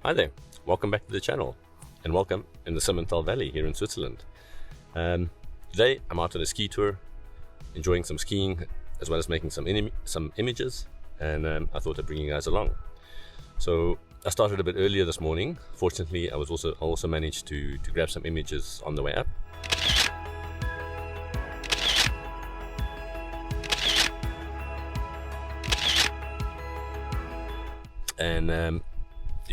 Hi there, welcome back to the channel and welcome in the Simmental Valley here in Switzerland. Today I'm out on a ski tour, enjoying some skiing as well as making some images, and I thought I'd bring you guys along. So I started a bit earlier this morning. Fortunately, I also managed to grab some images on the way up. And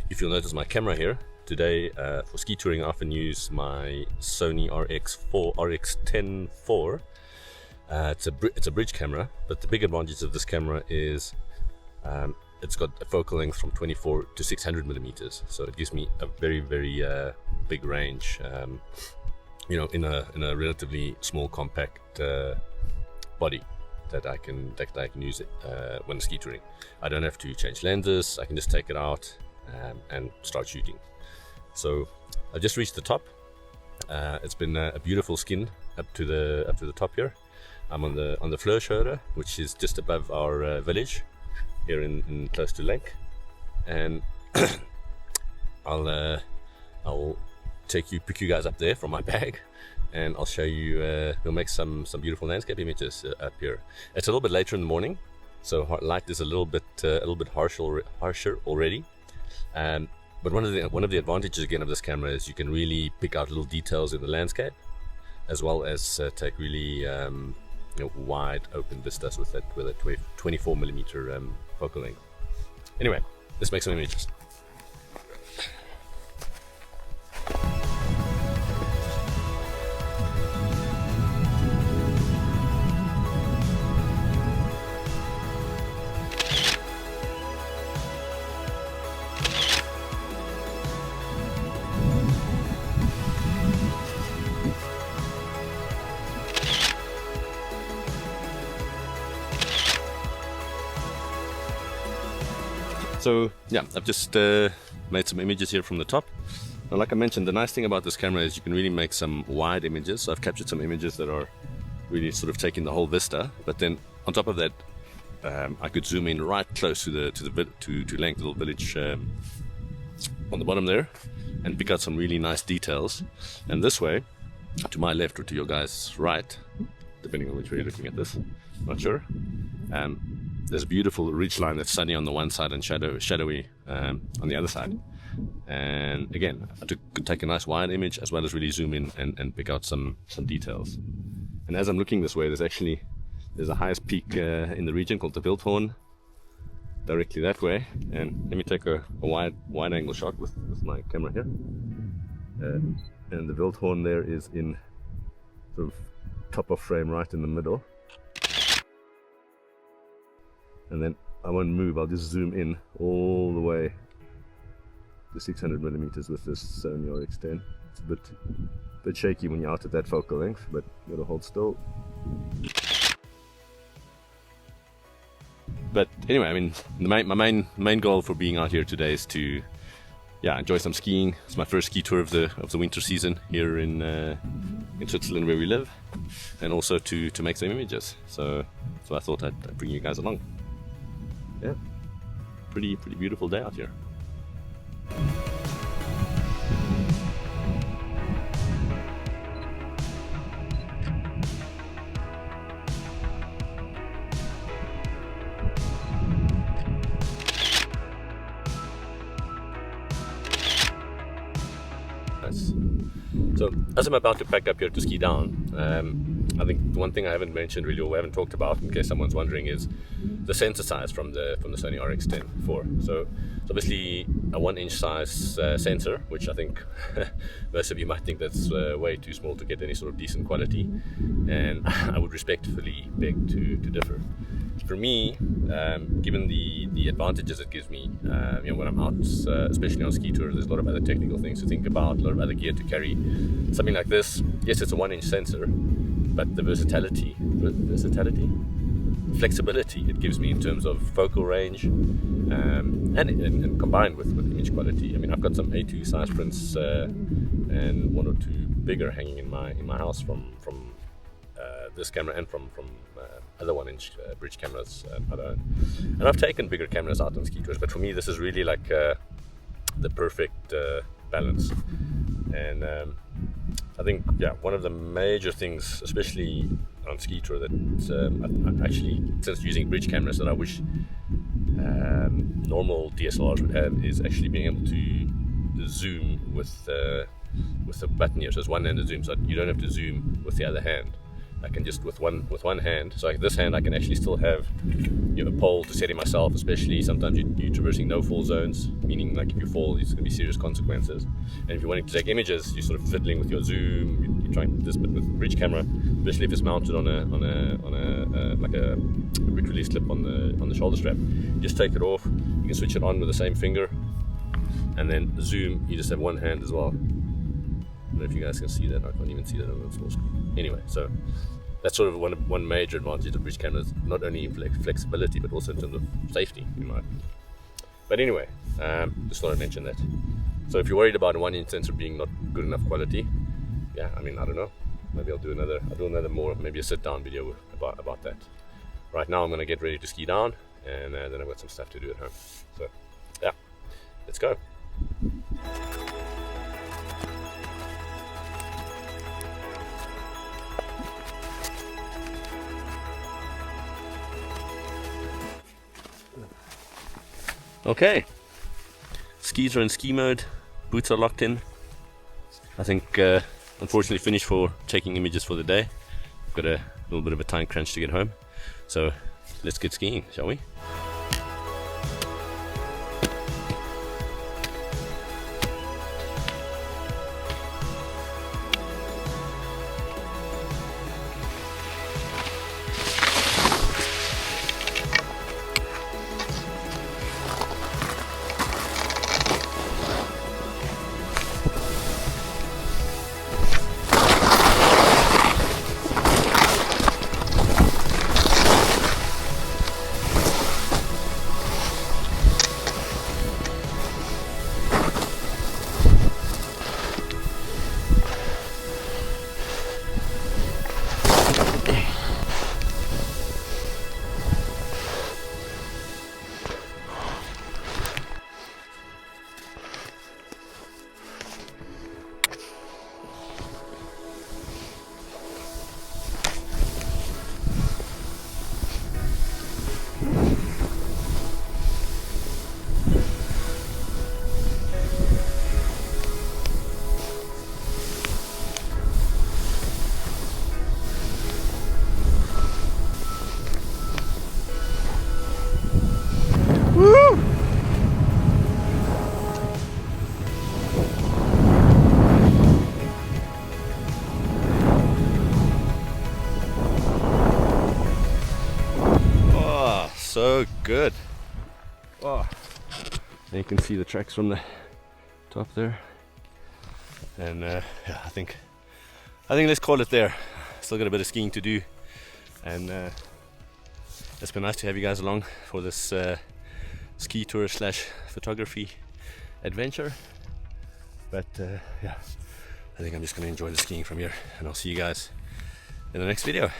if you'll notice my camera here, today for ski touring I often use my Sony RX10 IV. It's a bridge camera, but the big advantage of this camera is it's got a focal length from 24 to 600 millimeters, so it gives me a very big range, in a relatively small compact body that I can use it when ski touring. I don't have to change lenses. I can just take it out and start shooting. So I just reached the top. It's been a beautiful skin up to the top here. I'm on the Floschhore, which is just above our village here in close to lake, and I'll pick you guys up there from my bag, and I'll show you. We'll make some beautiful landscape images up here. It's a little bit later in the morning, so light is a little bit harsher already. But one of the advantages again of this camera is you can really pick out little details in the landscape, as well as take really wide open vistas with a 24 millimeter focal length. Anyway, let's make some images. So yeah, I've just made some images here from the top. Now, like I mentioned, the nice thing about this camera is you can really make some wide images. So I've captured some images that are really sort of taking the whole vista, but then on top of that, I could zoom in right close to Lenk, the little village on the bottom there, and pick out some really nice details. And this way, to my left or to your guys' right, depending on which way you're looking at this, not sure. There's a beautiful ridge line that's sunny on the one side and shadowy on the other side. And again, I could take a nice wide image as well as really zoom in and pick out some details. And as I'm looking this way, there's a highest peak in the region called the Wildhorn, directly that way. And let me take a wide angle shot with my camera here. And the Wildhorn there is in sort of top of frame right in the middle. And then I won't move, I'll just zoom in all the way to 600 millimeters with this Sony RX10. It's a bit shaky when you're out at that focal length, but you gotta hold still. But anyway, I mean, my main goal for being out here today is to enjoy some skiing. It's my first ski tour of the winter season here in Switzerland where we live, and also to make some images. So I thought I'd bring you guys along. Yeah, pretty beautiful day out here. Nice. So as I'm about to pack up here to ski down, I think the one thing I haven't mentioned really, or we haven't talked about, in case someone's wondering, is the sensor size from the Sony RX10 IV. So it's obviously a 1-inch size sensor, which I think most of you might think that's way too small to get any sort of decent quality, and I would respectfully beg to differ. For me, given the advantages it gives me, when I'm out, especially on ski tour, there's a lot of other technical things to think about, a lot of other gear to carry. Something like this, yes, it's a 1-inch sensor, but the flexibility it gives me in terms of focal range, and combined with image quality. I mean, I've got some A2 size prints and one or two bigger hanging in my house from this camera and from other 1-inch bridge cameras I own. And I've taken bigger cameras out on ski tours, but for me this is really like the perfect balance. And I think, yeah, one of the major things, especially on ski tour, that I've actually, since using bridge cameras, that I wish normal DSLRs would have, is actually being able to zoom with the button here. So it's one-handed zoom, so you don't have to zoom with the other hand. I can just with one hand. So this hand, I can actually still have, you know, a pole to steady myself. Especially sometimes you're traversing no-fall zones, meaning like if you fall, there's going to be serious consequences. And if you're wanting to take images, you're sort of fiddling with your zoom. You're trying this, but with the bridge camera, especially if it's mounted on a like a quick release clip on the shoulder strap, you just take it off. You can switch it on with the same finger, and then zoom. You just have one hand as well. I don't know if you guys can see that. I can't even see that on the small screen. Anyway, so that's sort of one major advantage of bridge cameras, not only in flexibility but also in terms of safety, in my opinion. But anyway, just thought I'd mention that. So if you're worried about a 1-inch sensor being not good enough quality, yeah, I mean, I don't know. Maybe I'll do another more, maybe a sit-down video about that. Right now I'm going to get ready to ski down, and then I've got some stuff to do at home. So yeah, let's go. Okay, skis are in ski mode, boots are locked in. I think unfortunately finished for taking images for the day. I've got a little bit of a time crunch to get home, so let's get skiing, shall we? So good. Oh, and you can see the tracks from the top there. And yeah, I think let's call it there. Still got a bit of skiing to do, and it's been nice to have you guys along for this ski tour / photography adventure. But yeah, I think I'm just going to enjoy the skiing from here, and I'll see you guys in the next video.